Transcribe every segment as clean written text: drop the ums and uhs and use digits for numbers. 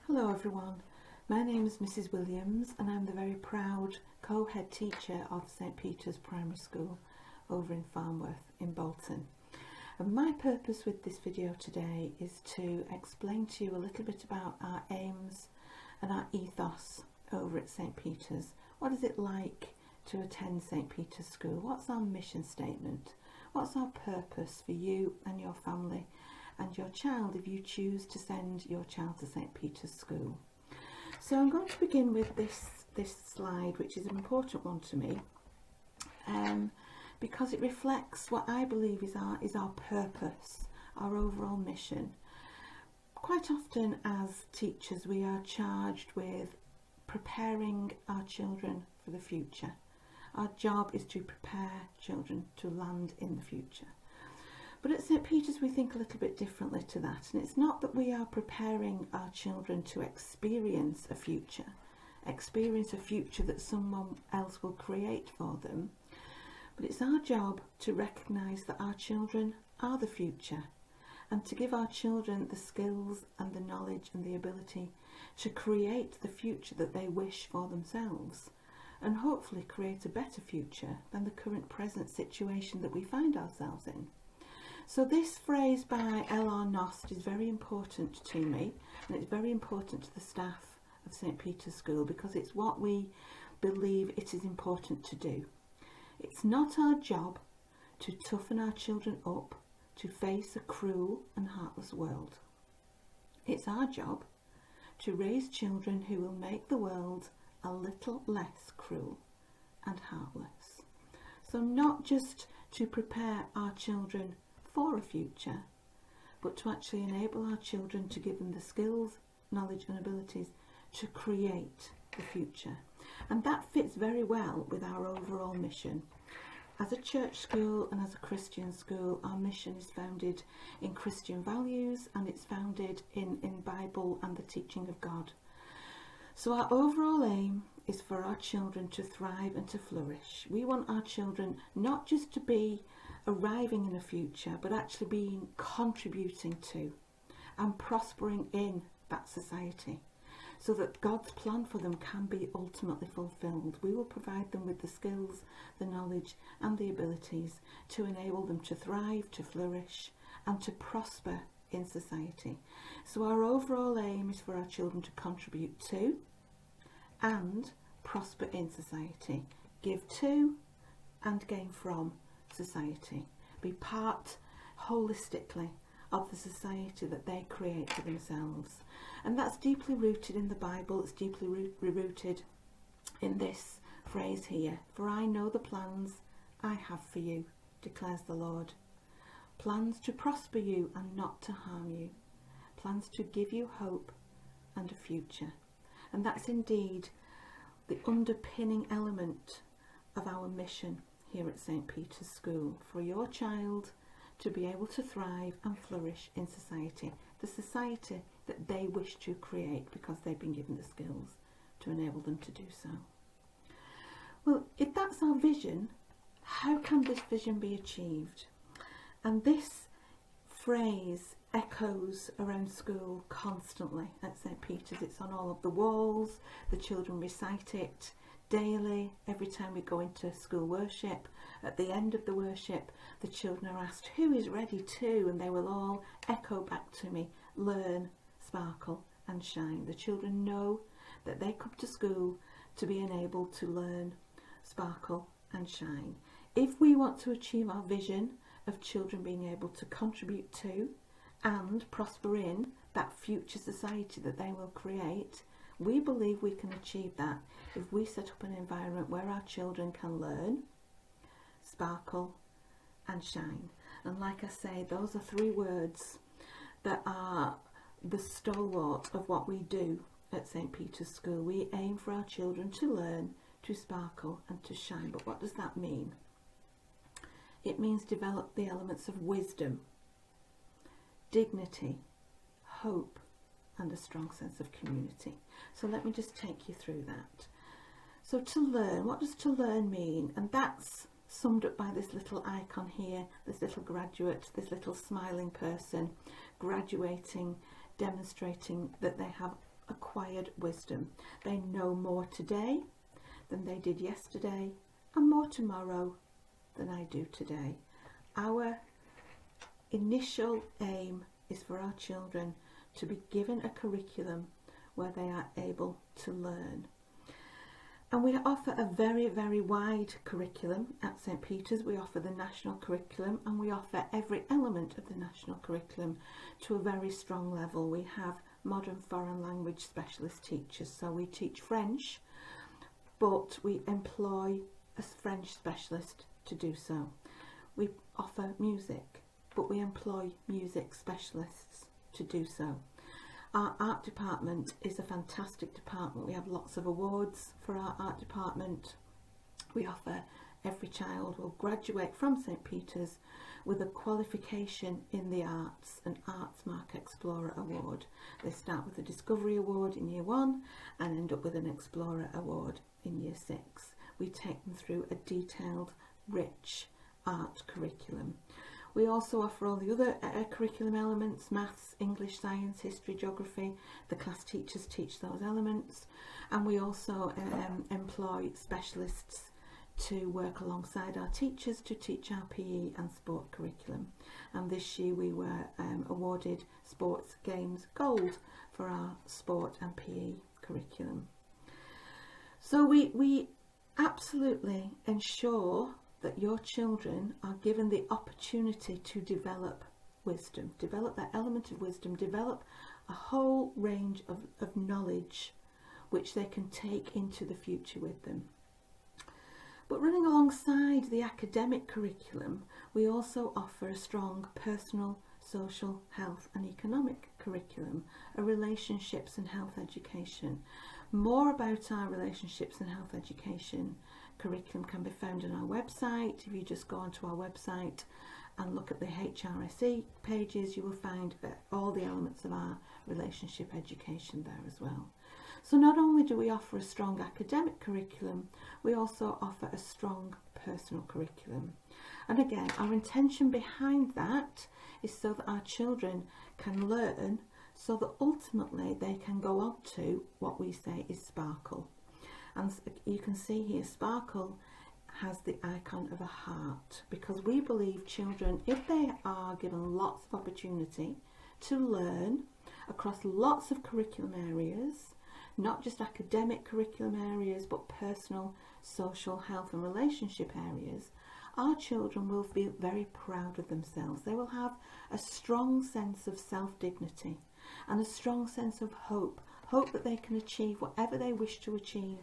Hello everyone, my name is Mrs Williams and I'm the very proud co-head teacher of St Peter's Primary School over in Farnworth in Bolton. And my purpose with this video today is to explain to you a little bit about our aims and our ethos over at St Peter's. What is it like to attend St Peter's School? What's our mission statement? What's our purpose for you and your family and your child if you choose to send your child to St Peter's School? So I'm going to begin with this slide, which is an important one to me, because it reflects what I believe is our purpose, our overall mission. Quite often as teachers we are charged with preparing our children for the future. Our job is to prepare children to land in the future. But at St Peter's we think a little bit differently to that, and it's not that we are preparing our children to experience a future that someone else will create for them, but it's our job to recognise that our children are the future and to give our children the skills and the knowledge and the ability to create the future that they wish for themselves, and hopefully create a better future than the current present situation that we find ourselves in. So this phrase by L.R. Nost is very important to me, and it's very important to the staff of St Peter's School because it's what we believe it is important to do. It's not our job to toughen our children up to face a cruel and heartless world. It's our job to raise children who will make the world a little less cruel and heartless. So not just to prepare our children for a future, but to actually enable our children to give them the skills, knowledge and abilities to create the future. And that fits very well with our overall mission. As a church school and as a Christian school, our mission is founded in Christian values and it's founded in Bible and the teaching of God. So our overall aim is for our children to thrive and to flourish. We want our children not just to be arriving in a future, but actually contributing to and prospering in that society, so that God's plan for them can be ultimately fulfilled. We will provide them with the skills, the knowledge and the abilities to enable them to thrive, to flourish and to prosper in society. So our overall aim is for our children to contribute to and prosper in society, give to and gain from society, be part holistically of the society that they create for themselves. And that's deeply rooted in the Bible. It's deeply rooted in this phrase here: for I know the plans I have for you, declares the Lord. Plans to prosper you and not to harm you, plans to give you hope and a future. And that's indeed the underpinning element of our mission here at St Peter's School, for your child to be able to thrive and flourish in society, the society that they wish to create because they've been given the skills to enable them to do so. Well, if that's our vision, how can this vision be achieved? And this phrase echoes around school constantly at St Peter's. It's on all of the walls, the children recite it daily, every time we go into school worship. At the end of the worship, the children are asked, who is ready to? And they will all echo back to me, learn, sparkle and shine. The children know that they come to school to be enabled to learn, sparkle and shine. If we want to achieve our vision of children being able to contribute to and prosper in that future society that they will create, we believe we can achieve that if we set up an environment where our children can learn, sparkle and shine. And like I say, those are three words that are the stalwart of what we do at St Peter's School. We aim for our children to learn, to sparkle and to shine. But what does that mean? It means develop the elements of wisdom, dignity, hope and a strong sense of community. So let me just take you through that. So to learn, what does to learn mean? And that's summed up by this little icon here, this little graduate, this little smiling person graduating, demonstrating that they have acquired wisdom. They know more today than they did yesterday, and more tomorrow than I do today. Our initial aim is for our children to be given a curriculum where they are able to learn. And we offer a very, very wide curriculum at St. Peter's. We offer the national curriculum, and we offer every element of the national curriculum to a very strong level. We have modern foreign language specialist teachers, so we teach French, but we employ a French specialist to do so. We offer music, but we employ music specialists to do so. Our art department is a fantastic department. We have lots of awards for our art department. We offer, every child will graduate from St. Peter's with a qualification in the arts, an Arts Mark Explorer Award. They start with a Discovery Award in Year 1 and end up with an Explorer Award in Year 6. We take them through a detailed, rich art curriculum. We also offer all the other curriculum elements: maths, English, science, history, geography. The class teachers teach those elements, and we also employ specialists to work alongside our teachers to teach our PE and sport curriculum. And this year we were awarded Sports Games Gold for our sport and PE curriculum. So we absolutely ensure that your children are given the opportunity to develop wisdom, develop that element of wisdom, develop a whole range of knowledge which they can take into the future with them. But running alongside the academic curriculum, we also offer a strong personal, social, health and economic curriculum, a relationships and health education. More about our relationships and health education curriculum can be found on our website. If you just go onto our website and look at the HRSE pages, you will find all the elements of our relationship education there as well. So not only do we offer a strong academic curriculum, we also offer a strong personal curriculum. And again, our intention behind that is so that our children can learn, so that ultimately they can go on to what we say is sparkle. And you can see here, sparkle has the icon of a heart, because we believe children, if they are given lots of opportunity to learn across lots of curriculum areas, not just academic curriculum areas, but personal, social, health and relationship areas, our children will be very proud of themselves. They will have a strong sense of self-dignity and a strong sense of hope that they can achieve whatever they wish to achieve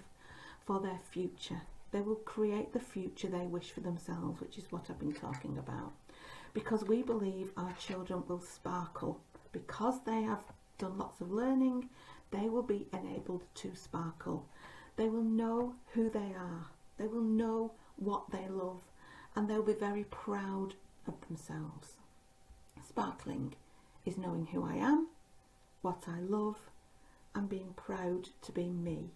for their future. They will create the future they wish for themselves, which is what I've been talking about. Because we believe our children will sparkle. Because they have done lots of learning, they will be enabled to sparkle. They will know who they are. They will know what they love, and they'll be very proud of themselves. Sparkling is knowing who I am, what I love, and being proud to be me.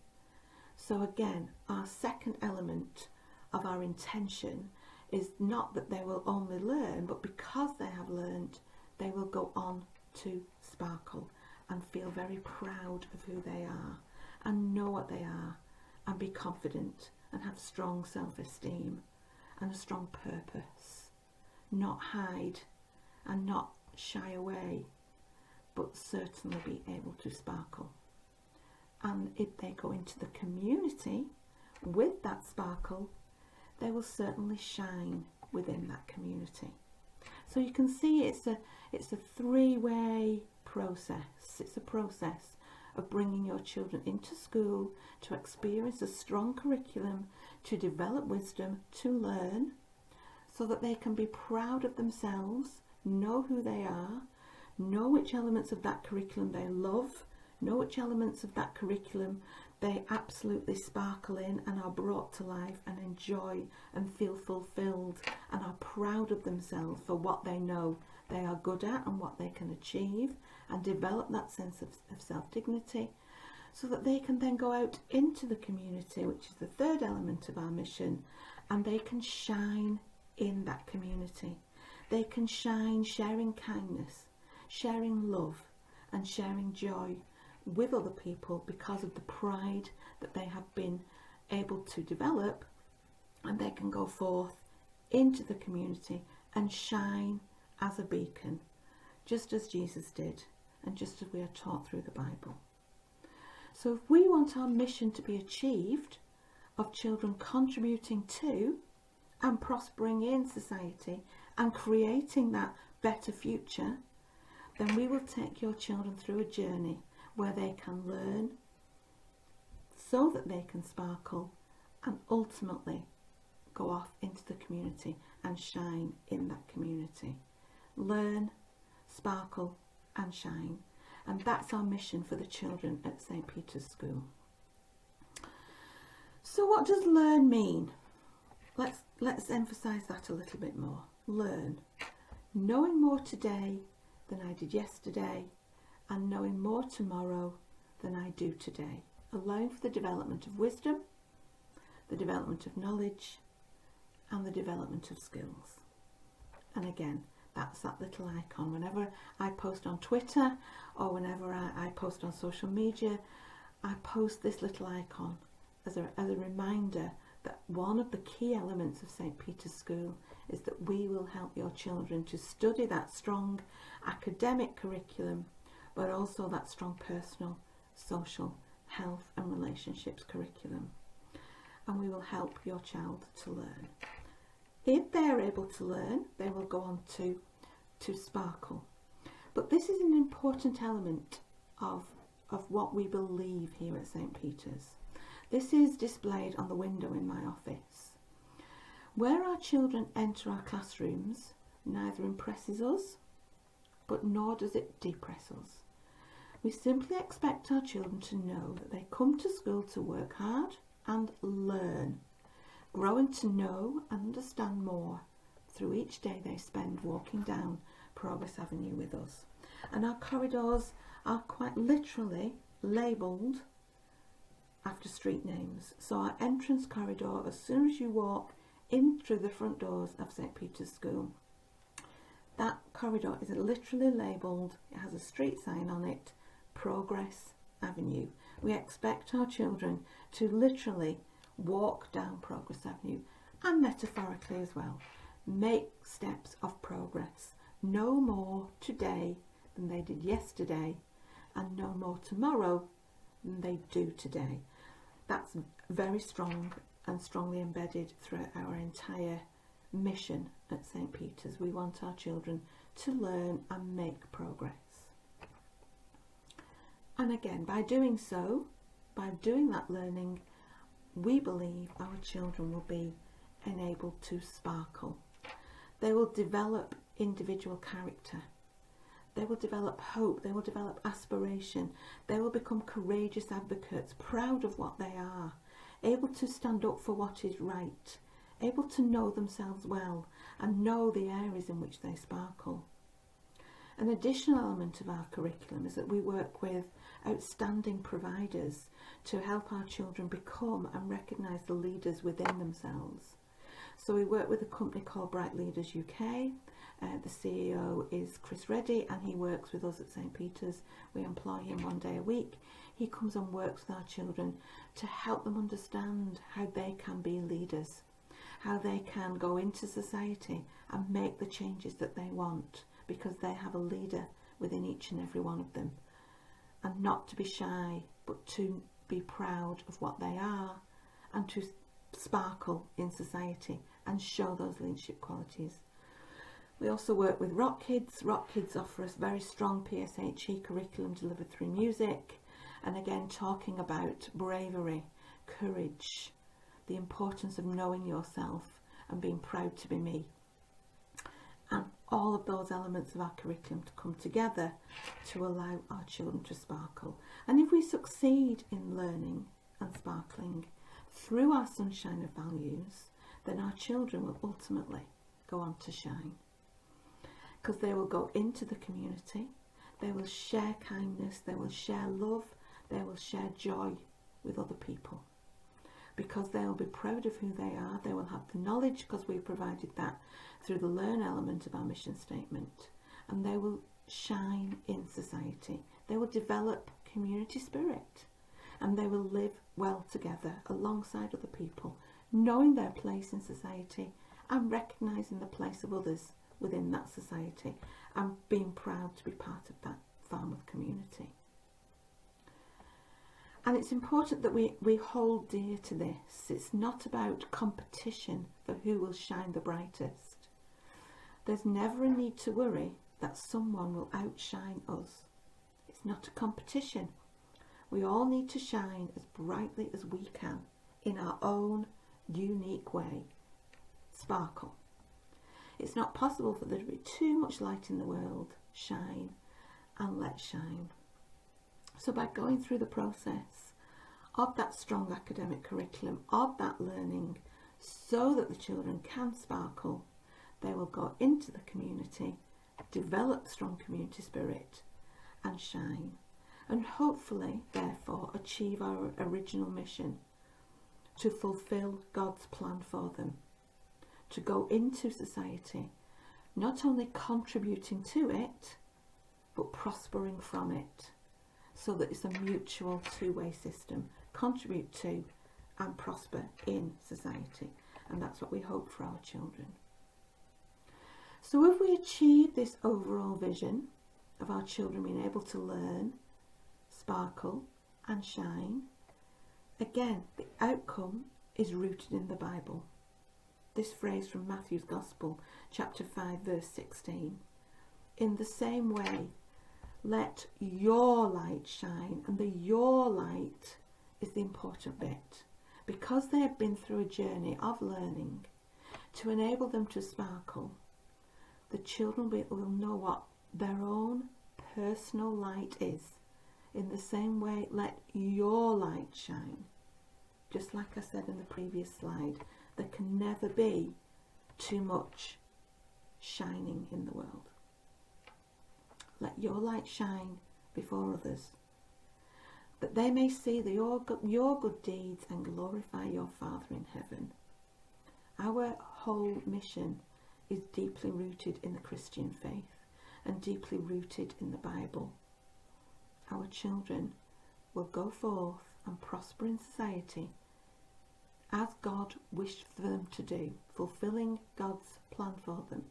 So again, our second element of our intention is not that they will only learn, but because they have learned, they will go on to sparkle and feel very proud of who they are and know what they are and be confident and have strong self-esteem and a strong purpose. Not hide and not shy away, but certainly be able to sparkle. And if they go into the community with that sparkle, they will certainly shine within that community. So you can see it's a three-way process. It's a process of bringing your children into school to experience a strong curriculum, to develop wisdom, to learn, so that they can be proud of themselves, know who they are, know which elements of that curriculum they love, know which elements of that curriculum they absolutely sparkle in and are brought to life and enjoy and feel fulfilled and are proud of themselves for what they know they are good at and what they can achieve, and develop that sense of self-dignity, so that they can then go out into the community, which is the third element of our mission, and they can shine in that community. They can shine sharing kindness, sharing love and sharing joy with other people because of the pride that they have been able to develop, and they can go forth into the community and shine as a beacon, just as Jesus did, and just as we are taught through the Bible. So if we want our mission to be achieved, of children contributing to and prospering in society and creating that better future, then we will take your children through a journey where they can learn so that they can sparkle and ultimately go off into the community and shine in that community. Learn, sparkle and shine. And that's our mission for the children at St. Peter's School. So what does learn mean? Let's emphasise that a little bit more. Learn. Knowing more today than I did yesterday, and knowing more tomorrow than I do today. Allowing for the development of wisdom, the development of knowledge, and the development of skills. And again, that's that little icon. Whenever I post on Twitter or whenever I post on social media, I post this little icon as a reminder that one of the key elements of St. Peter's School is that we will help your children to study that strong academic curriculum, but also that strong personal, social, health and relationships curriculum. And we will help your child to learn. If they are able to learn, they will go on to sparkle. But this is an important element of what we believe here at St. Peter's. This is displayed on the window in my office. Where our children enter our classrooms neither impresses us, but nor does it depress us. We simply expect our children to know that they come to school to work hard and learn, growing to know and understand more through each day they spend walking down Progress Avenue with us. And our corridors are quite literally labelled after street names. So our entrance corridor, as soon as you walk in through the front doors of St. Peter's School, that corridor is literally labelled, it has a street sign on it, Progress Avenue. We expect our children to literally walk down Progress Avenue, and metaphorically as well, make steps of progress. No more today than they did yesterday, and no more tomorrow than they do today. That's very strong and strongly embedded throughout our entire mission at St. Peter's. We want our children to learn and make progress. And again, by doing so, by doing that learning, we believe our children will be enabled to sparkle. They will develop individual character. They will develop hope. They will develop aspiration. They will become courageous advocates, proud of what they are, able to stand up for what is right, able to know themselves well and know the areas in which they sparkle. An additional element of our curriculum is that we work with outstanding providers to help our children become and recognise the leaders within themselves. So we work with a company called Bright Leaders UK. The CEO is Chris Reddy, and he works with us at St. Peter's. We employ him 1 day a week. He comes and works with our children to help them understand how they can be leaders, how they can go into society and make the changes that they want, because they have a leader within each and every one of them. And not to be shy, but to be proud of what they are and to sparkle in society and show those leadership qualities. We also work with Rock Kids. Rock Kids offer us very strong PSHE curriculum delivered through music, and again talking about bravery, courage, the importance of knowing yourself and being proud to be me. And all of those elements of our curriculum to come together to allow our children to sparkle. And if we succeed in learning and sparkling through our sunshine of values, then our children will ultimately go on to shine. Because they will go into the community, they will share kindness, they will share love, they will share joy with other people. Because they will be proud of who they are, they will have the knowledge, because we've provided that through the learn element of our mission statement, and they will shine in society. They will develop community spirit, and they will live well together alongside other people, knowing their place in society and recognising the place of others within that society and being proud to be part of that farm of community. And it's important that we hold dear to this. It's not about competition for who will shine the brightest. There's never a need to worry that someone will outshine us. It's not a competition. We all need to shine as brightly as we can in our own unique way. Sparkle. It's not possible for there to be too much light in the world. Shine and let shine. So by going through the process of that strong academic curriculum, of that learning, so that the children can sparkle, they will go into the community, develop strong community spirit and shine, and hopefully therefore achieve our original mission to fulfill God's plan for them, to go into society, not only contributing to it, but prospering from it, so that it's a mutual two-way system. Contribute to and prosper in society. And that's what we hope for our children. So if we achieve this overall vision of our children being able to learn, sparkle and shine, again, the outcome is rooted in the Bible. This phrase from Matthew's Gospel, chapter 5, verse 16. In the same way, let your light shine, and the your light is the important bit, because they have been through a journey of learning to enable them to sparkle. The children will know what their own personal light is. In the same way, let your light shine. Just like I said in the previous slide, there can never be too much shining in the world. Let your light shine before others, that they may see your good deeds and glorify your Father in heaven. Our whole mission is deeply rooted in the Christian faith and deeply rooted in the Bible. Our children will go forth and prosper in society as God wished for them to do, fulfilling God's plan for them,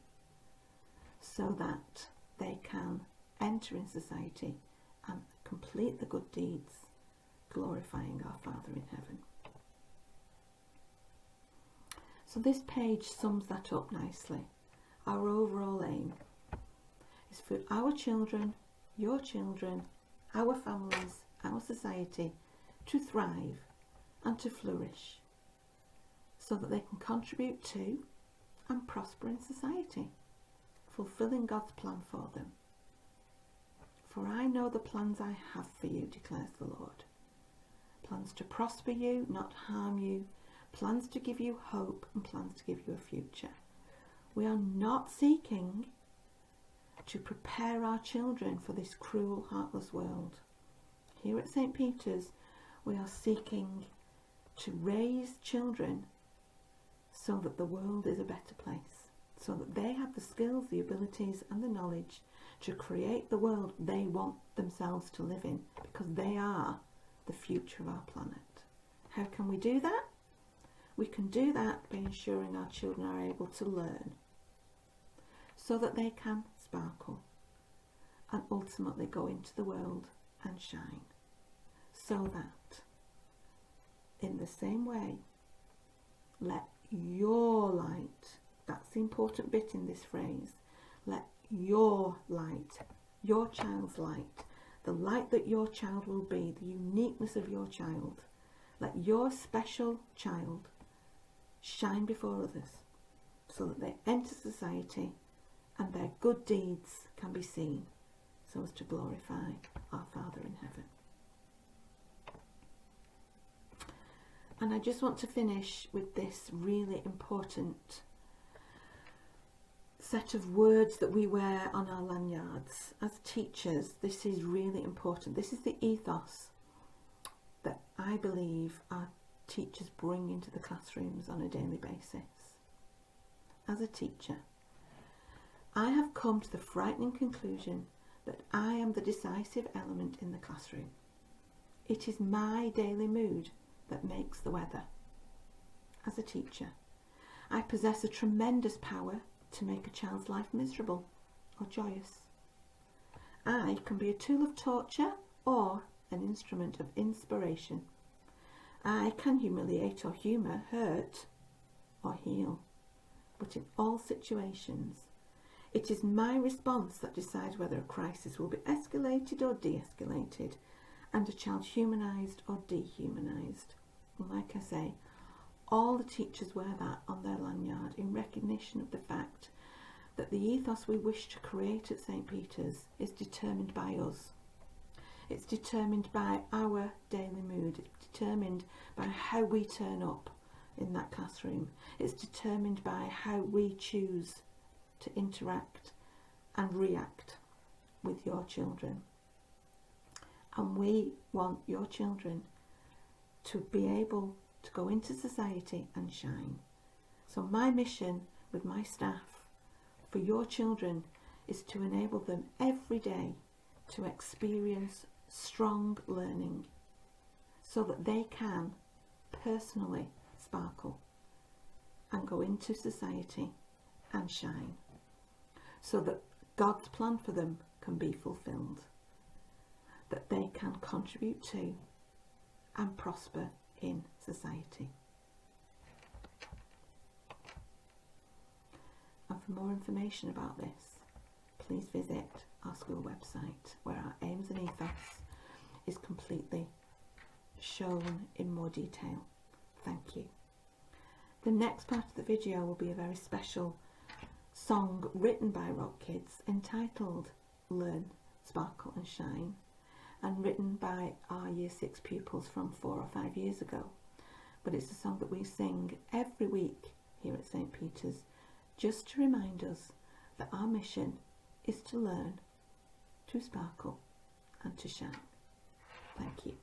so that they can enter in society and complete the good deeds, glorifying our Father in heaven. So this page sums that up nicely. Our overall aim is for our children, your children, our families, our society to thrive and to flourish, so that they can contribute to and prosper in society, fulfilling God's plan for them. For I know the plans I have for you, declares the Lord. Plans to prosper you, not harm you, plans to give you hope and plans to give you a future. We are not seeking to prepare our children for this cruel, heartless world. Here at St. Peter's, we are seeking to raise children so that the world is a better place, so that they have the skills, the abilities and the knowledge to create the world they want themselves to live in, because they are the future of our planet. How can we do that? We can do that by ensuring our children are able to learn, so that they can sparkle and ultimately go into the world and shine, so that in the same way, let your light, that's the important bit in this phrase, let your light, your child's light, the light that your child will be, the uniqueness of your child, let your special child shine before others, so that they enter society and their good deeds can be seen, so as to glorify our Father in heaven. And I just want to finish with this really important set of words that we wear on our lanyards. As teachers, this is really important. This is the ethos that I believe our teachers bring into the classrooms on a daily basis. As a teacher, I have come to the frightening conclusion that I am the decisive element in the classroom. It is my daily mood that makes the weather. As a teacher, I possess a tremendous power to make a child's life miserable or joyous. I can be a tool of torture or an instrument of inspiration. I can humiliate or humour, hurt or heal. But in all situations, it is my response that decides whether a crisis will be escalated or de-escalated, and a child humanised or dehumanised. And like I say, all the teachers wear that on their lanyard in recognition of the fact that the ethos we wish to create at St. Peter's is determined by us. It's determined by our daily mood. It's determined by how we turn up in that classroom. It's determined by how we choose to interact and react with your children. And we want your children to be able to go into society and shine. So my mission with my staff for your children is to enable them every day to experience strong learning so that they can personally sparkle and go into society and shine, so that God's plan for them can be fulfilled, that they can contribute to and prosper in society. And for more information about this, please visit our school website, where our aims and ethos is completely shown in more detail. Thank you. The next part of the video will be a very special song written by Rock Kids entitled Learn, Sparkle and Shine, and written by our Year 6 pupils from 4 or 5 years ago. But it's a song that we sing every week here at St. Peter's, just to remind us that our mission is to learn, to sparkle and to shine. Thank you.